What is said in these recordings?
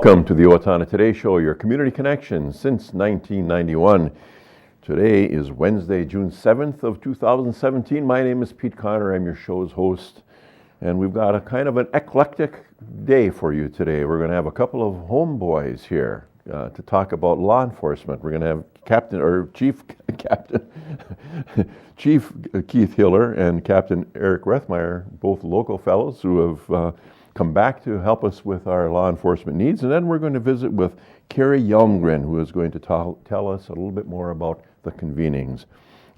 Welcome to the Owatonna Today Show, your community connection since 1991. Today is Wednesday, June 7th of 2017. My name is Pete Connor. I'm your show's host, and we've got a kind of an eclectic day for you today. We're going to have a couple of homeboys here to talk about law enforcement. We're going to have Chief Keith Hiller and Captain Eric Rethemeier, both local fellows who have come back to help us with our law enforcement needs. And then we're going to visit with Kerry Hjelmgren, who is going to tell us a little bit more about the Convenings.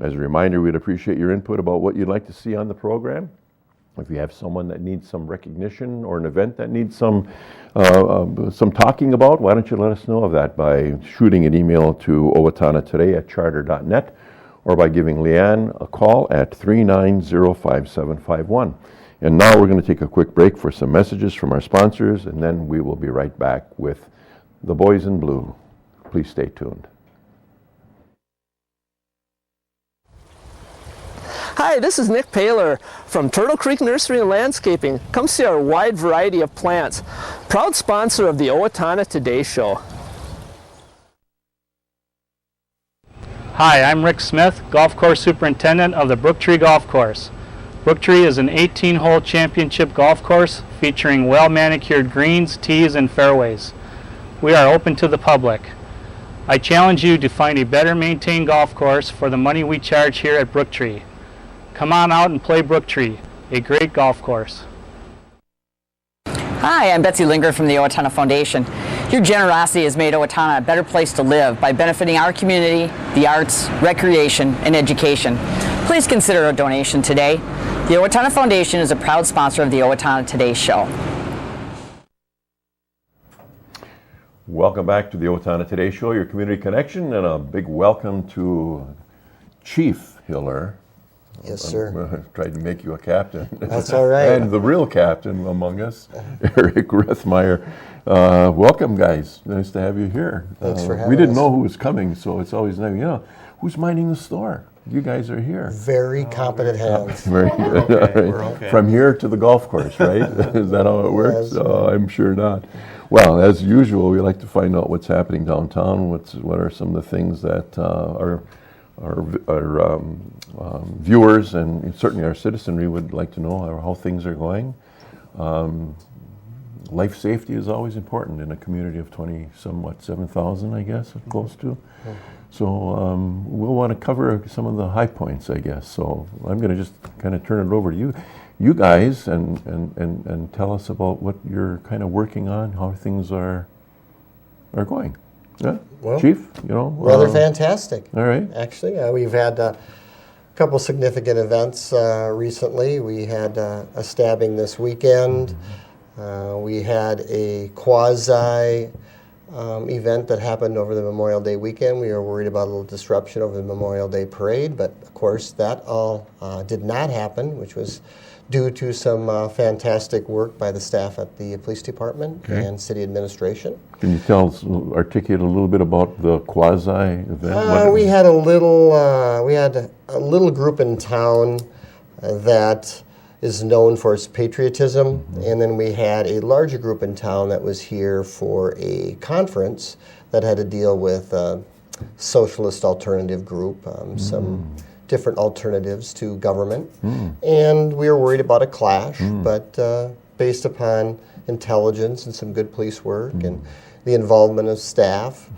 As a reminder, we'd appreciate your input about what you'd like to see on the program. If you have someone that needs some recognition or an event that needs some talking about, why don't you let us know of that by shooting an email to owatonnatoday@charter.net or by giving Leanne a call at 390-5751. And now we're going to take a quick break for some messages from our sponsors, and then we will be right back with the Boys in Blue. Please stay tuned. Hi, this is Nick Paler from Turtle Creek Nursery and Landscaping. Come see our wide variety of plants. Proud sponsor of the Owatonna Today Show. Hi, I'm Rick Smith, Golf Course Superintendent of the Brooktree Golf Course. Brooktree is an 18-hole championship golf course featuring well-manicured greens, tees, and fairways. We are open to the public. I challenge you to find a better maintained golf course for the money we charge here at Brooktree. Come on out and play Brooktree, a great golf course. Hi, I'm Betsy Linger from the Owatonna Foundation. Your generosity has made Owatonna a better place to live by benefiting our community, the arts, recreation, and education. Please consider a donation today. The Owatonna Foundation is a proud sponsor of the Owatonna Today Show. Welcome back to the Owatonna Today Show, your community connection, and a big welcome to Chief Hiller. Yes, sir. Tried to make you a captain. That's all right. And the real captain among us, Eric Rethemeier. Welcome, guys. Nice to have you here. Thanks for having us. We didn't know who was coming, so it's always nice. Who's minding the store? You guys are here. Very competent hands. Very good. We're okay. From here to the golf course, right? Is that how it works? Yes. I'm sure not. Well, as usual, we like to find out what's happening downtown. What are some of the things that our viewers and certainly our citizenry would like to know how things are going. Life safety is always important in a community of 7,000, I guess, close to. So we'll want to cover some of the high points, I guess. So I'm going to just kind of turn it over to you guys, and tell us about what you're kind of working on, how things are going. Yeah, well, Chief, rather fantastic. All right. Actually, we've had a couple significant events recently. We had a stabbing this weekend. We had a quasi event that happened over the Memorial Day weekend. We were worried about a little disruption over the Memorial Day parade, but of course that all did not happen, which was due to some fantastic work by the staff at the police department and city administration. Can you articulate a little bit about the quasi event? We had a little group in town that is known for its patriotism, and then we had a larger group in town that was here for a conference that had to deal with a socialist alternative group, some different alternatives to government, and we were worried about a clash, but based upon intelligence and some good police work and the involvement of staff,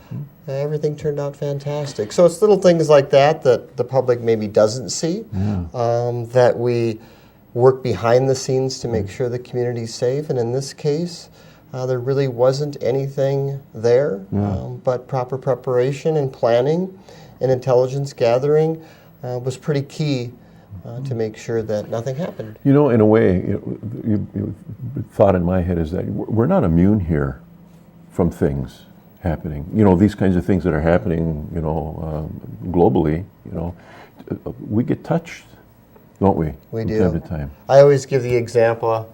everything turned out fantastic. So it's little things like that the public maybe doesn't see, that we work behind the scenes to make sure the community's safe, and in this case, there really wasn't anything there, but proper preparation and planning and intelligence gathering was pretty key to make sure that nothing happened. In a way, thought in my head is that we're not immune here from things happening. These kinds of things that are happening, globally, we get touched, don't we? We do. From time to time. I always give the example, I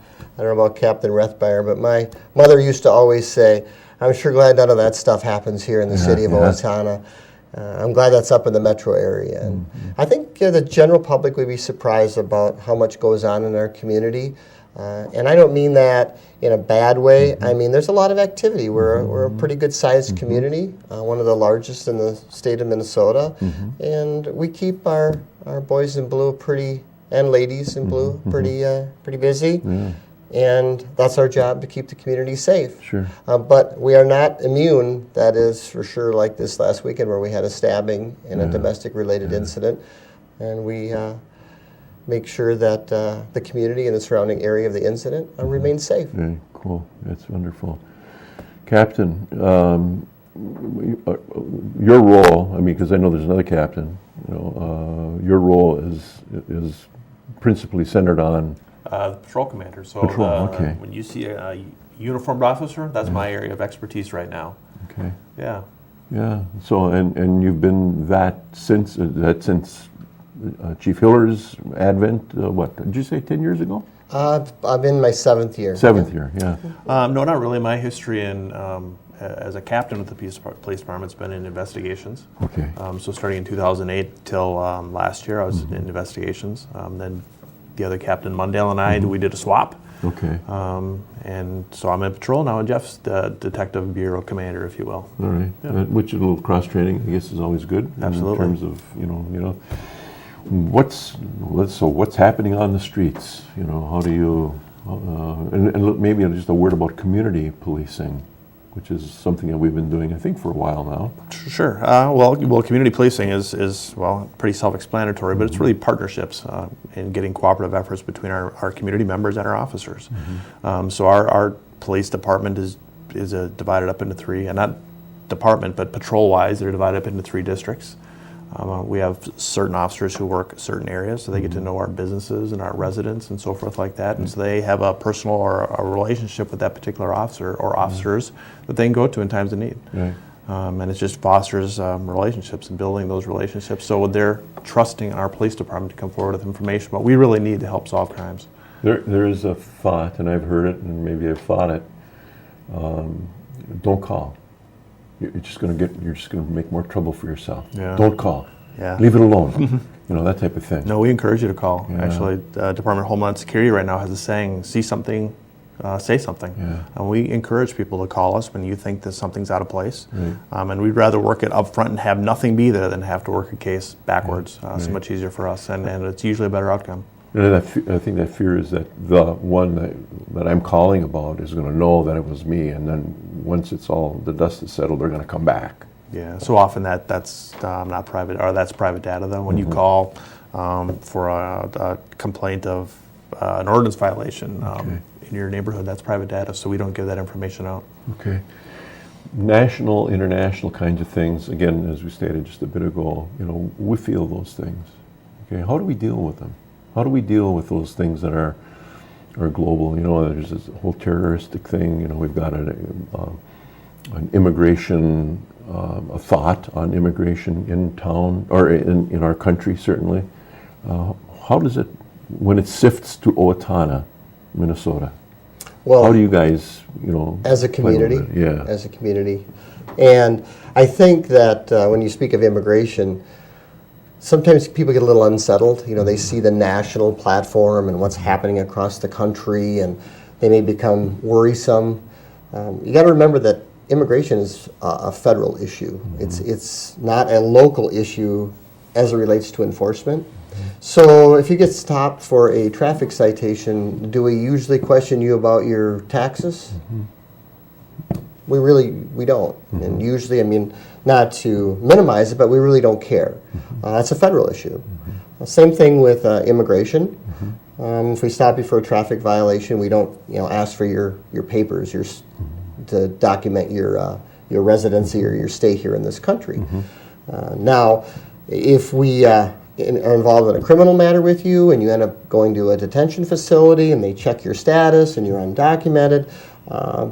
don't know about Captain Rethemeier, but my mother used to always say, I'm sure glad none of that stuff happens here in the city of Owatonna. I'm glad that's up in the metro area. And I think the general public would be surprised about how much goes on in our community. And I don't mean that in a bad way. I mean, there's a lot of activity. We're a pretty good-sized community, one of the largest in the state of Minnesota, and we keep our boys in blue and ladies in blue pretty busy. Yeah. And that's our job, to keep the community safe. Sure. But we are not immune. That is for sure, like this last weekend where we had a stabbing in a domestic-related incident. And we make sure that the community and the surrounding area of the incident remains safe. Very cool. That's wonderful. Captain, your role, I mean, because I know there's another captain, your role is principally centered on the patrol commander. So okay. When you see a uniformed officer, that's my area of expertise right now. Okay. Yeah. Yeah. So and you've been that since Chief Hiller's advent. What did you say? 10 years ago? I'm in my 7th year. 7th year. Yeah. No, not really. My history as a captain with the police department's been in investigations. Okay. So starting in 2008 till last year, I was in investigations. Then the other captain, Mundale, and I, we did a swap. Okay. And so I'm in patrol now, and Jeff's the detective bureau commander, if you will. All right. Yeah. Which a little cross training, I guess, is always good. Absolutely. In terms of what's happening on the streets. How do you and maybe just a word about community policing, which is something that we've been doing, I think, for a while now. Sure. Well, community policing is pretty self-explanatory, but it's really partnerships and getting cooperative efforts between our community members and our officers. So our police department is divided up into three, and not department, but patrol-wise, they're divided up into 3 districts. We have certain officers who work certain areas, so they get to know our businesses and our residents and so forth like that. And so they have a personal or a relationship with that particular officer or officers that they can go to in times of need. Right. And it just fosters relationships and building those relationships. So they're trusting our police department to come forward with information, but we really need to help solve crimes. There is a thought, and I've heard it, and maybe I've thought it. Don't call. You're just going to make more trouble for yourself. Yeah. Don't call. Yeah. Leave it alone. That type of thing. No, we encourage you to call. Yeah. Actually, Department of Homeland Security right now has a saying: "See something, say something." Yeah. And we encourage people to call us when you think that something's out of place. Right. And we'd rather work it up front and have nothing be there than have to work a case backwards. So much easier for us, and it's usually a better outcome. And I think that fear is that the one that I'm calling about is going to know that it was me, and then once the dust is settled, they're going to come back. Yeah. So often that's not private, or that's private data though. When you call for a complaint of an ordinance violation in your neighborhood, that's private data. So we don't give that information out. Okay. National, international kinds of things. Again, as we stated just a bit ago, we feel those things. Okay. How do we deal with them? How do we deal with those things that are global? There's this whole terroristic thing. We've got an immigration, a thought on immigration in town or in our country, certainly. How does it, when it sifts to Owatonna, Minnesota? Well, how do you guys, as a community, yeah, as a community, and I think that when you speak of immigration, sometimes people get a little unsettled. They see the national platform and what's happening across the country, and they may become worrisome. You got to remember that immigration is a federal issue. It's not a local issue as it relates to enforcement. So if you get stopped for a traffic citation, do we usually question you about your taxes? We don't. And usually, not to minimize it, but we really don't care. That's a federal issue. Same thing with immigration. If we stop you for a traffic violation, we don't ask for your papers to document your residency or your stay here in this country. Now, if we are involved in a criminal matter with you and you end up going to a detention facility and they check your status and you're undocumented,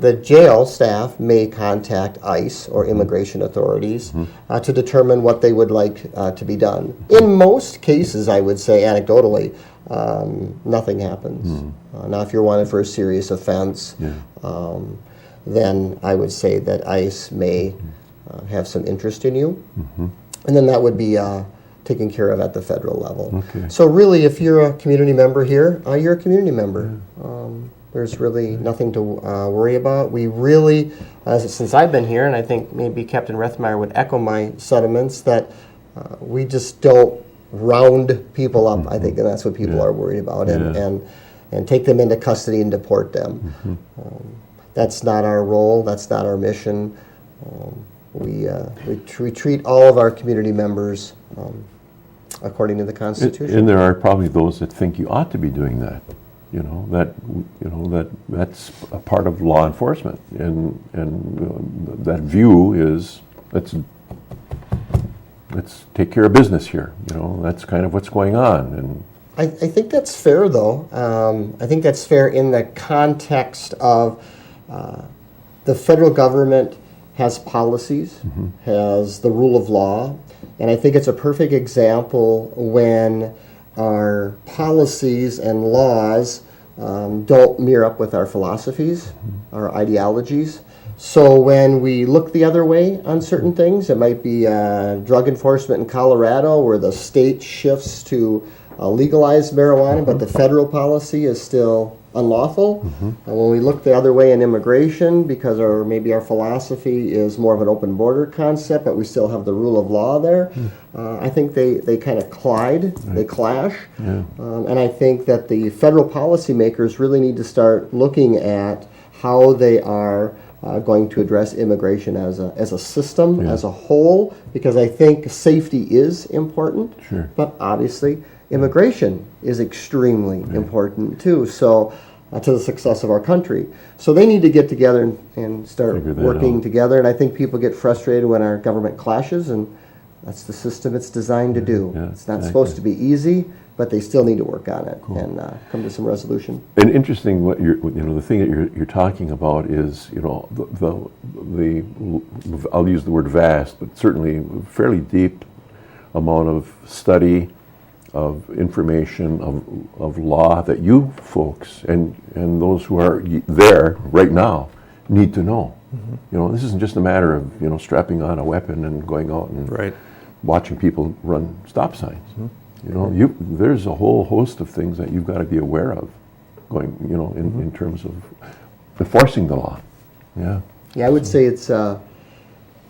the jail staff may contact ICE or immigration authorities to determine what they would like to be done. In most cases, I would say anecdotally, nothing happens. Now, if you're wanted for a serious offense, then I would say that ICE may have some interest in you. And then that would be taken care of at the federal level. Okay. So really, if you're a community member here, you're a community member. There's really nothing to worry about. We really, since I've been here, and I think maybe Captain Rethemeier would echo my sentiments, that we just don't round people up. I think that's what people are worried about, and take them into custody and deport them. That's not our role. That's not our mission. We treat all of our community members according to the Constitution. And there are probably those that think you ought to be doing that. That's a part of law enforcement, and that view is let's take care of business here. That's kind of what's going on. And I think that's fair, though. I think that's fair in the context of the federal government has policies, has the rule of law, and I think it's a perfect example when our policies and laws don't mirror up with our philosophies, our ideologies. So when we look the other way on certain things, it might be drug enforcement in Colorado where the state shifts to legalize marijuana, but the federal policy is still unlawful. And when we look the other way in immigration, because maybe our philosophy is more of an open border concept, but we still have the rule of law there, I think they kind of collide, they clash. And I think that the federal policymakers really need to start looking at how they are going to address immigration as a system, as a whole, because I think safety is important, but obviously immigration is extremely important too, so to the success of our country. So they need to get together and start working together, and I think people get frustrated when our government clashes, and that's the system it's designed to do. It's not supposed to be easy, but they still need to work on it and come to some resolution. And interesting, what the thing that you're talking about is, I'll use the word vast, but certainly fairly deep amount of study, of information, of law that you folks and those who are there right now need to know. This isn't just a matter of strapping on a weapon and going out and watching people run stop signs. There's a whole host of things that you've got to be aware of, going in terms of enforcing the law. Yeah, I would say it's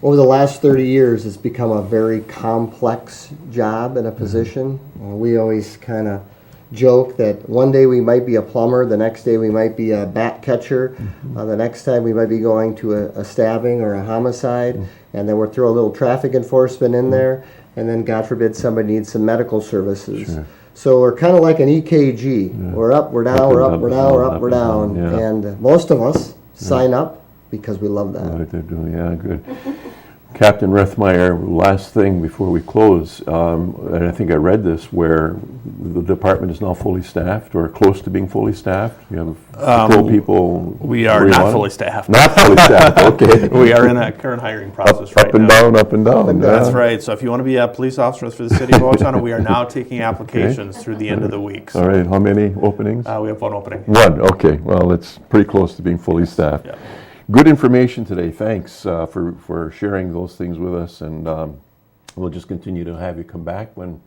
over the last 30 years, it's become a very complex job and a position. We always kind of joke that one day we might be a plumber, the next day we might be a bat catcher, the next time we might be going to a stabbing or a homicide, and then we'll throw a little traffic enforcement in there, and then God forbid somebody needs some medical services. So we're kind of like an EKG. We're up, we're down, we're up, we're down, we're up, we're down. And most of us sign up because we love that. What they're doing, good. Captain Rethemeier, last thing before we close, and I think I read this, where the department is now fully staffed or close to being fully staffed. You have patrol people. We are not fully staffed. Not fully staffed, okay. We are in that current hiring process right now. Up and down. That's right. So if you want to be a police officer for the city of Owatonna, we are now taking applications through the end of the week. So all right, how many openings? We have one opening. One, okay. Well, it's pretty close to being fully staffed. Yeah. Good information today. Thanks for sharing those things with us, and we'll just continue to have you come back when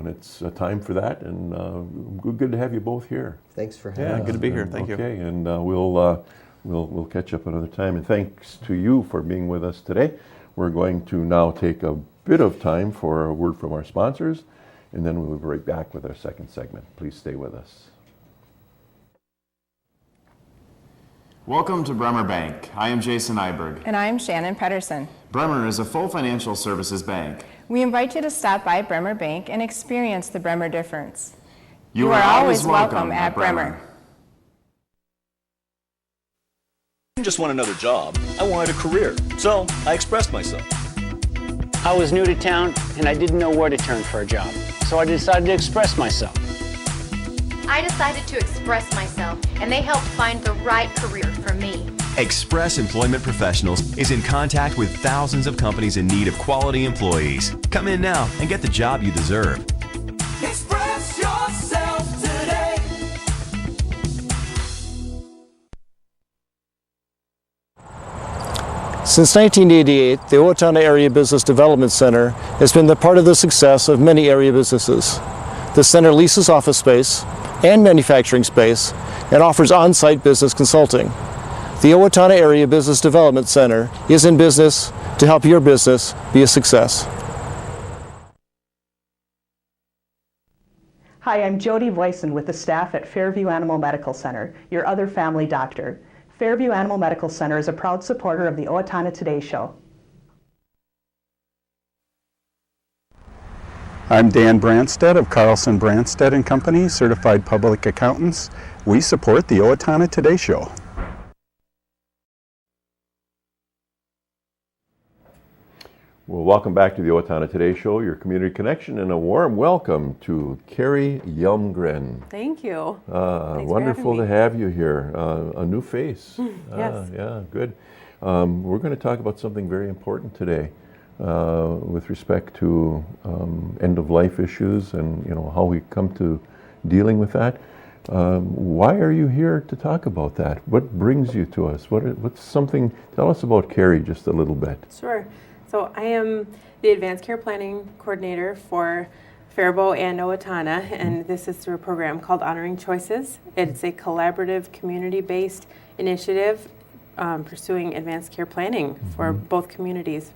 it's time for that. And good to have you both here. Thanks for having us. Yeah, good to be here. Thank you. Okay, and we'll catch up another time. And thanks to you for being with us today. We're going to now take a bit of time for a word from our sponsors, and then we'll be right back with our second segment. Please stay with us. Welcome to Bremer Bank. I am Jason Iberg. And I'm Shannon Pedersen. Bremer is a full financial services bank. We invite you to stop by Bremer Bank and experience the Bremer difference. You are always welcome at Bremer. I didn't just want another job, I wanted a career, so I expressed myself. I was new to town and I didn't know where to turn for a job, so I decided to express myself. I decided to express myself, and they helped find the right career for me. Express Employment Professionals is in contact with thousands of companies in need of quality employees. Come in now and get the job you deserve. Express yourself today. Since 1988, the Owatonna Area Business Development Center has been the part of the success of many area businesses. The center leases office space and manufacturing space and offers on-site business consulting. The Owatonna Area Business Development Center is in business to help your business be a success. Hi, I'm Jody Voisin with the staff at Fairview Animal Medical Center, your other family doctor. Fairview Animal Medical Center is a proud supporter of the Owatonna Today Show. I'm Dan Branstead of Carlson Branstead & Company, Certified Public Accountants. We support the Owatonna Today Show. Well, welcome back to the Owatonna Today Show, your community connection, and a warm welcome to Kerry Hjelmgren. Thank you. Wonderful to have you here. A new face. Yes. Yeah, good. We're going to talk about something very important today with respect to end-of-life issues and how we come to dealing with that. Why are you here to talk about that? What brings you to us? What's something? Tell us about Kerry just a little bit. Sure. So I am the Advanced Care Planning Coordinator for Faribault and Owatonna, and this is through a program called Honoring Choices. It's a collaborative, community-based initiative pursuing advanced care planning for both communities.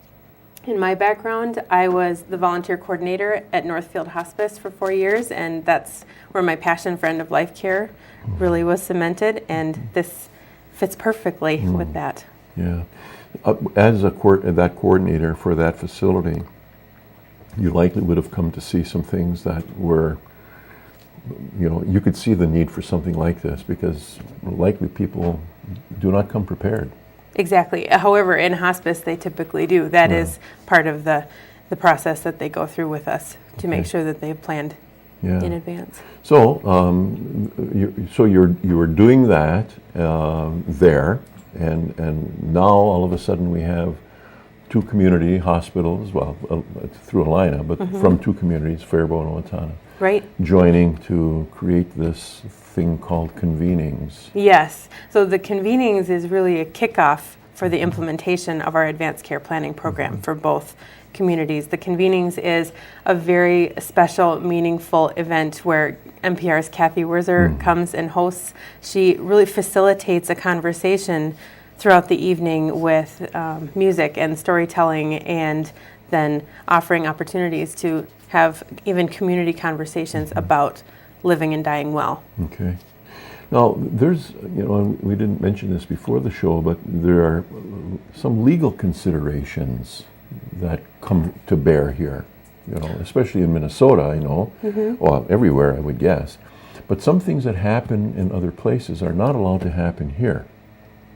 In my background, I was the volunteer coordinator at Northfield Hospice for 4 years, and that's where my passion for end-of-life care really was cemented, and this fits perfectly with that. Yeah. As that coordinator for that facility, you likely would have come to see some things that were, you could see the need for something like this because likely people do not come prepared. Exactly. However, in hospice, they typically do. That is part of the process that they go through with us to make sure that they've planned in advance. So, you were doing that there. And now all of a sudden we have two community hospitals, through Allina, but from two communities, Faribault and Owatonna, right, joining to create this thing called Convenings. Yes. So the Convenings is really a kickoff for the implementation of our advanced care planning program for both communities. The Convenings is a very special, meaningful event where NPR's Cathy Wurzer comes and hosts. She really facilitates a conversation throughout the evening with music and storytelling, and then offering opportunities to have even community conversations about living and dying well. Okay. Now, there's, we didn't mention this before the show, but there are some legal considerations that come to bear here, especially in Minnesota, I know, well, everywhere I would guess. But some things that happen in other places are not allowed to happen here.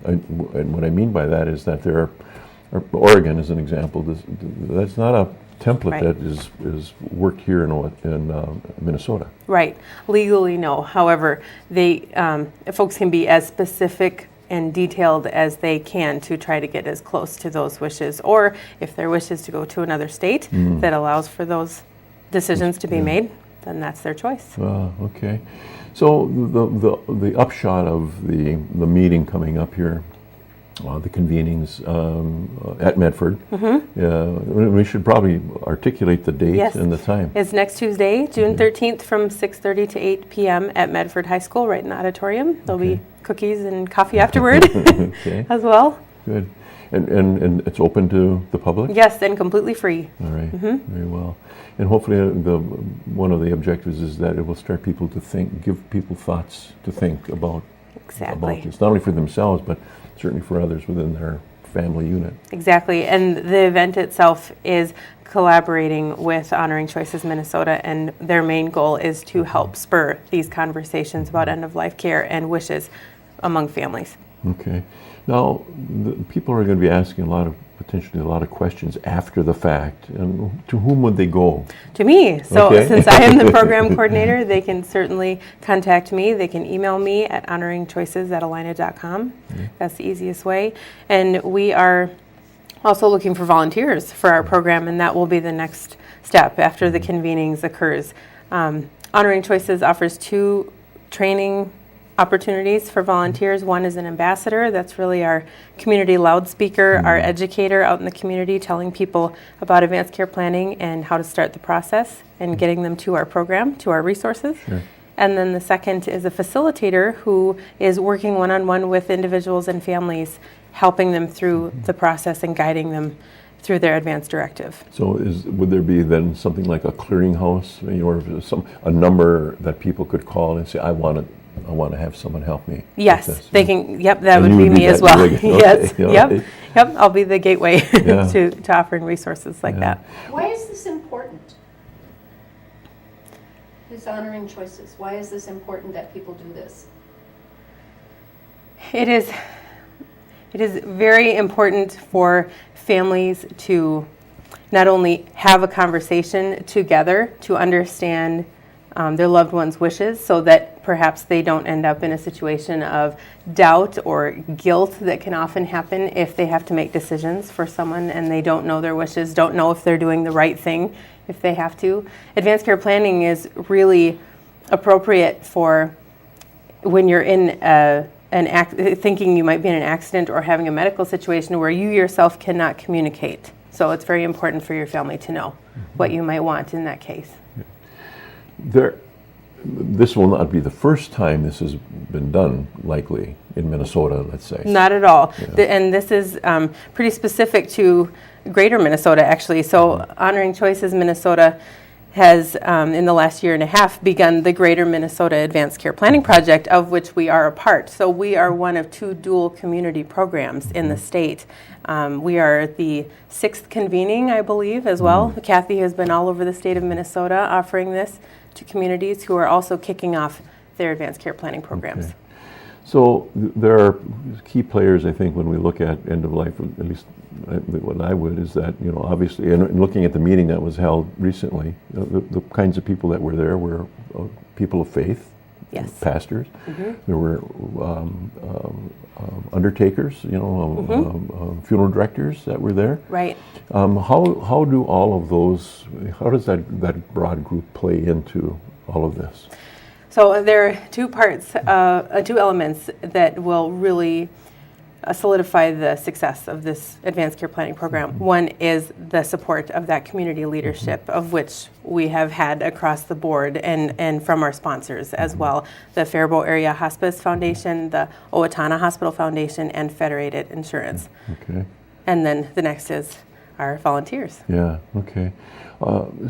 And what I mean by that is that there are, Oregon is an example, that's not a template that is worked here in Minnesota. Right. Legally, no. However, folks can be as specific and detailed as they can to try to get as close to those wishes, or if their wish is to go to another state that allows for those decisions to be made, then that's their choice. Okay. So the upshot of the meeting coming up here, the convenings at Medford, we should probably articulate the date and the time. It's next Tuesday, June 13th from 6:30 to 8 p.m. at Medford High School, right in the auditorium. There'll be cookies and coffee afterward as well. Good. And it's open to the public? Yes, and completely free. All right, very well. And hopefully one of the objectives is that it will start people to think, give people thoughts to think about this, not only for themselves, but certainly for others within their family unit. Exactly, and the event itself is collaborating with Honoring Choices Minnesota, and their main goal is to help spur these conversations about end-of-life care and wishes among families. Okay. Now, people are going to be asking potentially a lot of questions after the fact. And to whom would they go? To me. So since I am the program coordinator, they can certainly contact me. They can email me at honoringchoices@allina.com. That's the easiest way. And we are also looking for volunteers for our program, and that will be the next step after the convenings occurs. Honoring Choices offers 2 training opportunities for volunteers. One is an ambassador. That's really our community loudspeaker, our educator out in the community, telling people about advanced care planning and how to start the process and getting them to our program, to our resources. Sure. And then the second is a facilitator who is working one-on-one with individuals and families, helping them through the process and guiding them through their advance directive. So would there be then something like a clearinghouse, or a number that people could call and say, I want to have someone help me? Yes, with this? they can. Yep, that And would you be me as well. Okay, Yes, okay. yep. I'll be the gateway Yeah. to offering resources like that. Why is this important? This honoring choices. Why is this important that people do this? It is very important for families to not only have a conversation together to understand their loved one's wishes, so that perhaps they don't end up in a situation of doubt or guilt that can often happen if they have to make decisions for someone and they don't know their wishes, don't know if they're doing the right thing if they have to. Advanced care planning is really appropriate for when you're in thinking you might be in an accident or having a medical situation where you yourself cannot communicate. So it's very important for your family to know what you might want in that case. This will not be the first time this has been done, likely, in Minnesota, let's say. Not at all. Yeah. And this is pretty specific to greater Minnesota, actually. So Honoring Choices Minnesota has, in the last year and a half, begun the Greater Minnesota Advanced Care Planning Project, of which we are a part. So we are one of 2 dual community programs in the state. We are the 6th convening, I believe, as well. Cathy has been all over the state of Minnesota offering this to communities who are also kicking off their advanced care planning programs. Okay. So there are key players, I think, when we look at end of life, at least what I would, is that, obviously, and looking at the meeting that was held recently, the kinds of people that were there were people of faith, yes, pastors. There were undertakers, funeral directors that were there. Right. How do all of those, how does that broad group play into all of this? So there are 2 parts, 2 elements that will really solidify the success of this advanced care planning program. One is the support of that community leadership, of which we have had across the board and from our sponsors as well. The Faribault Area Hospice Foundation, the Owatonna Hospital Foundation, and Federated Insurance. Okay. And then the next is our volunteers. Yeah, okay.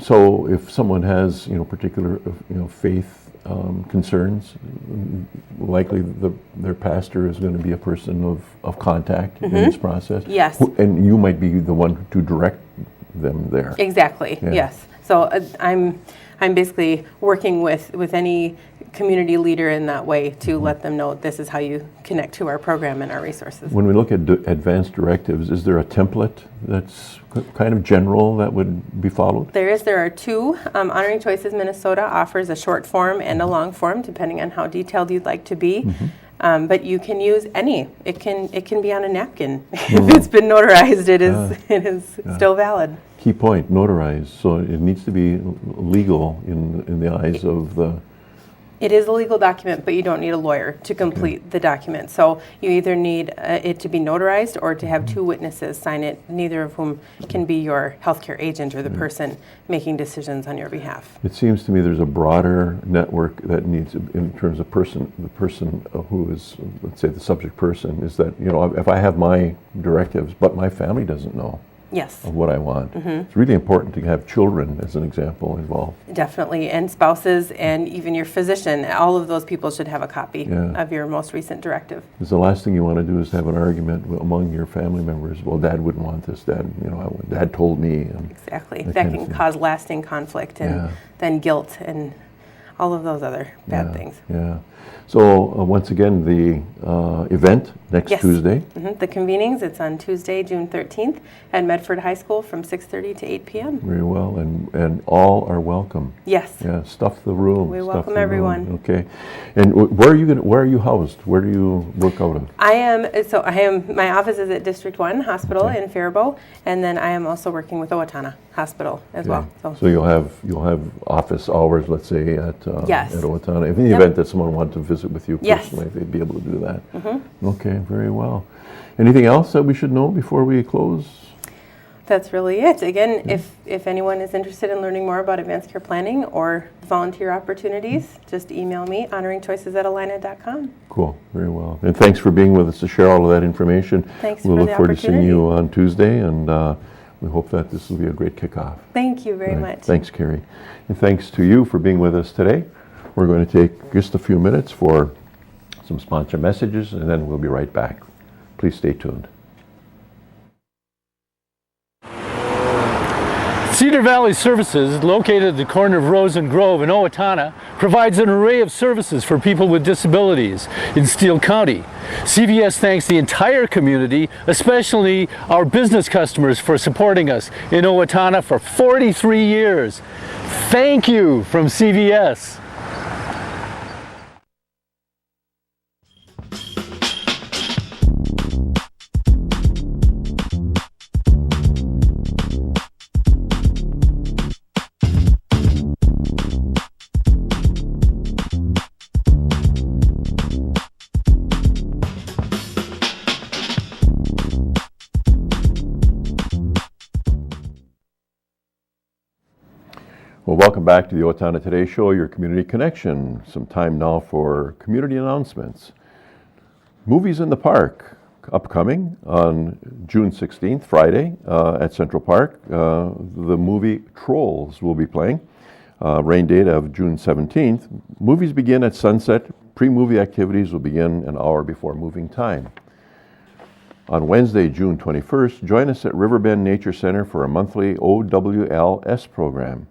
So if someone has, particular, faith concerns, likely their pastor is going to be a person of contact in this process. Yes. And you might be the one to direct them there. Exactly. Yeah. Yes. So I'm basically working with any community leader in that way to let them know this is how you connect to our program and our resources. When we look at advanced directives, is there a template that's kind of general that would be followed? There are 2. Honoring Choices Minnesota offers a short form and a long form, depending on how detailed you'd like to be. But you can use any. It can be on a napkin. If it's been notarized, it is still valid. Key point, notarized. So it needs to be legal in the eyes of the... It is a legal document, but you don't need a lawyer to complete the document. So you either need it to be notarized or to have 2 witnesses sign it, neither of whom can be your healthcare agent or the person making decisions on your behalf. It seems to me there's a broader network that needs, in terms of the person who is, let's say, the subject person, is that, if I have my directives, but my family doesn't know. Yes. Of what I want. It's really important to have children, as an example, involved. Definitely, and spouses and even your physician, all of those people should have a copy of your most recent directive. Because the last thing you want to do is have an argument among your family members. Well, Dad wouldn't want this. Dad told me. Exactly. That can cause lasting conflict and then guilt and all of those other bad things. Yeah. So once again, the event next Tuesday. The convenings, it's on Tuesday, June 13th at Medford High School from 6:30 to 8 p.m. Very well, and all are welcome. Yes. Yeah, stuff the room. We welcome everyone. Okay. And where are you housed? Where do you work out of? My office is at District 1 Hospital in Faribault, and then I am also working with Owatonna Hospital as well. So you'll have office hours, let's say, at Yes. at Owatonna. If in the Yep. event that someone wanted to visit with you Yes. personally, they'd be able to do that. Mm-hmm. Okay, very well. Anything else that we should know before we close? That's really it. Again, if anyone is interested in learning more about advanced care planning or volunteer opportunities, just email me, honoringchoices@allina.com. Cool, very well. And thanks for being with us to share all of that information. Thanks we'll for look the forward to seeing you opportunity. on Tuesday, and we hope that this will be a great kickoff. Thank you very Right. much. Thanks, Kerry. And thanks to you for being with us today. We're going to take just a few minutes for some sponsor messages, and then we'll be right back. Please stay tuned. Cedar Valley Services, located at the corner of Rose and Grove in Owatonna, provides an array of services for people with disabilities in Steele County. CVS thanks the entire community, especially our business customers, for supporting us in Owatonna for 43 years. Thank you from CVS. Well, welcome back to the Owatonna Today Show, your community connection. Some time now for community announcements. Movies in the Park, upcoming on June 16th, Friday, at Central Park. The movie Trolls will be playing. Rain date of June 17th. Movies begin at sunset. Pre-movie activities will begin an hour before moving time. On Wednesday, June 21st, join us at Riverbend Nature Center for a monthly OWLS program.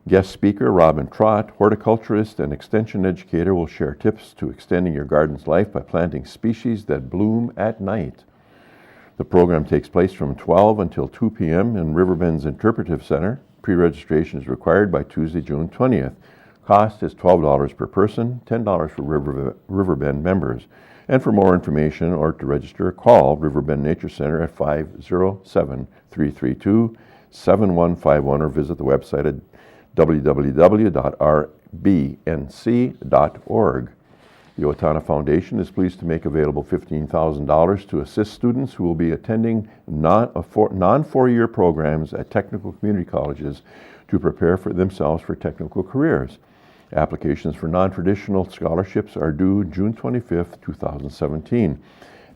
Guest speaker Robin Trott, horticulturist and extension educator, will share tips to extending your garden's life by planting species that bloom at night. The program takes place from 12 until 2 p.m. in Riverbend's Interpretive Center. Pre-registration is required by Tuesday, June 20th. Cost is $12 per person, $10 for Riverbend members. And for more information or to register, call Riverbend Nature Center at 507-332-7151 or visit the website at www.rbnc.org. The Owatonna Foundation is pleased to make available $15,000 to assist students who will be attending non-four-year programs at technical community colleges to prepare for themselves for technical careers. Applications for non-traditional scholarships are due June 25th, 2017.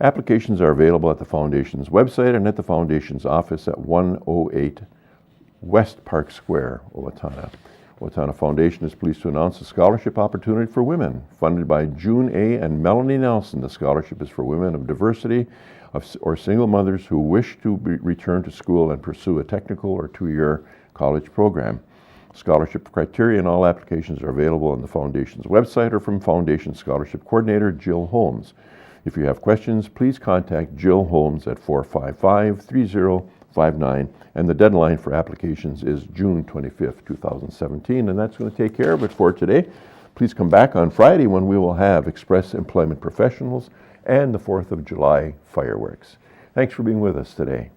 Applications are available at the Foundation's website and at the Foundation's office at 108 West Park Square, Owatonna. Owatonna Foundation is pleased to announce a scholarship opportunity for women. Funded by June A. and Melanie Nelson, the scholarship is for women of diversity or single mothers who wish to return to school and pursue a technical or two-year college program. Scholarship criteria and all applications are available on the Foundation's website or from Foundation Scholarship Coordinator Jill Holmes. If you have questions, please contact Jill Holmes at 455-3059, and the deadline for applications is June 25th, 2017, and that's going to take care of it for today. Please come back on Friday when we will have Express Employment Professionals and the 4th of July fireworks. Thanks for being with us today.